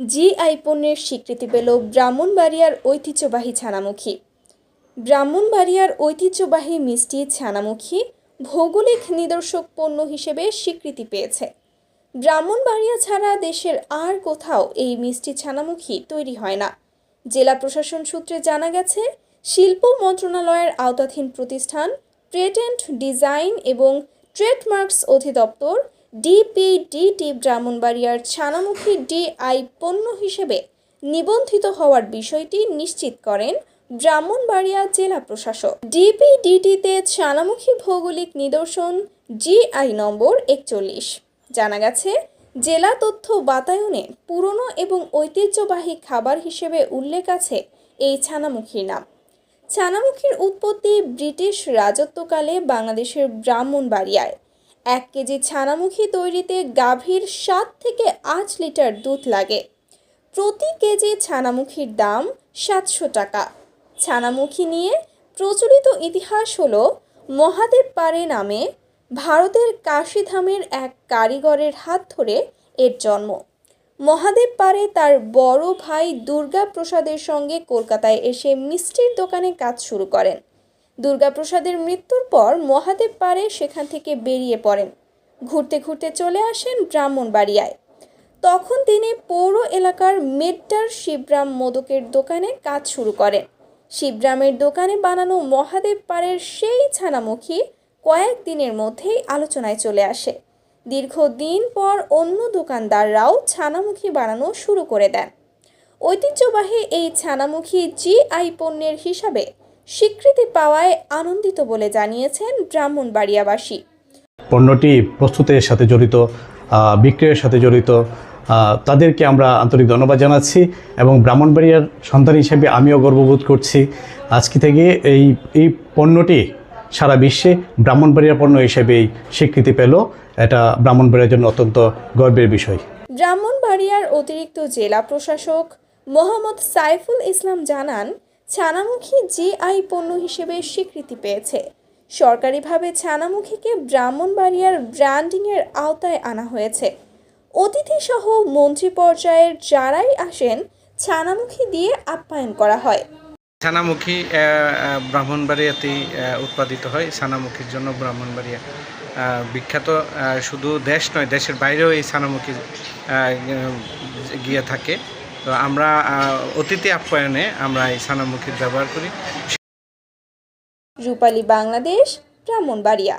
GI পণ্যের স্বীকৃতি পেল ব্রাহ্মণবাড়িয়ার ঐতিহ্যবাহী ছানামুখী। ব্রাহ্মণবাড়িয়ার ঐতিহ্যবাহী মিষ্টি ছানামুখী ভৌগোলিক নিদর্শক পণ্য হিসেবে স্বীকৃতি পেয়েছে। ব্রাহ্মণবাড়িয়া ছাড়া দেশের আর কোথাও এই মিষ্টি ছানামুখী তৈরি হয় না। জেলা প্রশাসন সূত্রে জানা গেছে, শিল্প মন্ত্রণালয়ের আওতাধীন প্রতিষ্ঠান পেটেন্ট, ডিজাইন এবং ট্রেডমার্কস অধিদপ্তর ডিপিডিটি ব্রাহ্মণবাড়িয়ার ছানামুখী ডিআই পণ্য হিসেবে নিবন্ধিত হওয়ার বিষয়টি নিশ্চিত করেন ব্রাহ্মণবাড়িয়া জেলা প্রশাসক। ডিপিডিটিতে ছানামুখী ভৌগোলিক নিদর্শন জিআই নম্বর 41। জানা গেছে, জেলা তথ্য বাতায়নে পুরনো এবং ঐতিহ্যবাহী খাবার হিসেবে উল্লেখ আছে এই ছানামুখীর নাম। ছানামুখীর উৎপত্তি ব্রিটিশ রাজত্বকালে বাংলাদেশের ব্রাহ্মণবাড়িয়ায়। 1 কেজি ছানামুখী তৈরিতে গাভীর 7 থেকে 8 লিটার দুধ লাগে। প্রতি কেজি ছানামুখীর দাম 700 টাকা। ছানামুখী নিয়ে প্রচলিত ইতিহাস হলো, মহাদেব পাড়ে নামে ভারতের কাশীধামের এক কারিগরের হাত ধরে এর জন্ম। মহাদেব পাড়ে তার বড় ভাই দুর্গা প্রসাদের সঙ্গে কলকাতায় এসে মিষ্টির দোকানে কাজ শুরু করেন। দুর্গা প্রসাদের মৃত্যুর পর মহাদেব পাড়ে সেখান থেকে বেরিয়ে পড়েন। ঘুরতে ঘুরতে চলে আসেন ব্রাহ্মণবাড়িয়ায়। তখন তিনি পৌর এলাকার মেড্ডার শিবরাম মোদকের দোকানে কাজ শুরু করেন। শিবরামের দোকানে বানানো মহাদেব পাড়ের সেই ছানামুখী কয়েকদিনের মধ্যেই আলোচনায় চলে আসে। দীর্ঘদিন পর অন্য দোকানদাররাও ছানামুখী বানানো শুরু করে দেন। ঐতিহ্যবাহী এই ছানামুখী জিআই পণ্যের হিসাবে স্বীকৃতি পাওয়ায় আনন্দিত বলে জানিয়েছেন ব্রাহ্মণবাড়িয়াবাসী। পণ্যটি প্রস্তুতের সাথে জড়িত, বিক্রয়ের সাথে জড়িত তাদেরকে আমরা আন্তরিক ধন্যবাদ জানাচ্ছি এবং ব্রাহ্মণবাড়িয়ার সন্তান হিসেবে আমিও গর্ববোধ করছি। আজকে থেকে এই পণ্যটি সারা বিশ্বে ব্রাহ্মণবাড়িয়ার পণ্য হিসেবেই স্বীকৃতি পেল। এটা ব্রাহ্মণবাড়িয়ার জন্য অত্যন্ত গর্বের বিষয়। ব্রাহ্মণবাড়িয়ার অতিরিক্ত জেলা প্রশাসক মোহাম্মদ সাইফুল ইসলাম জানান, ছানামুখী জিআই পণ্য হিসেবে স্বীকৃতি পেয়েছে। সরকারিভাবে ছানামুখীকে ব্রাহ্মণবাড়িয়ার ব্র্যান্ডিংয়ের আওতায় আনা হয়েছে। অতিথিসহ মন্ত্রী পর্যায়ের যারাই আসেন, ছানামুখী দিয়ে আপ্যায়ন করা হয়। ছানামুখী ব্রাহ্মণবাড়িয়াতেই উৎপাদিত হয়। ছানামুখীর জন্য ব্রাহ্মণবাড়িয়া বিখ্যাত। শুধু দেশ নয়, দেশের বাইরেও এই ছানামুখী গিয়ে থাকে। তো আমরা অতিথি আপ্যায়নে আমরা এই ছানামুখীর ব্যবহার করি। রূপালী বাংলাদেশ, ব্রাহ্মণবাড়িয়া।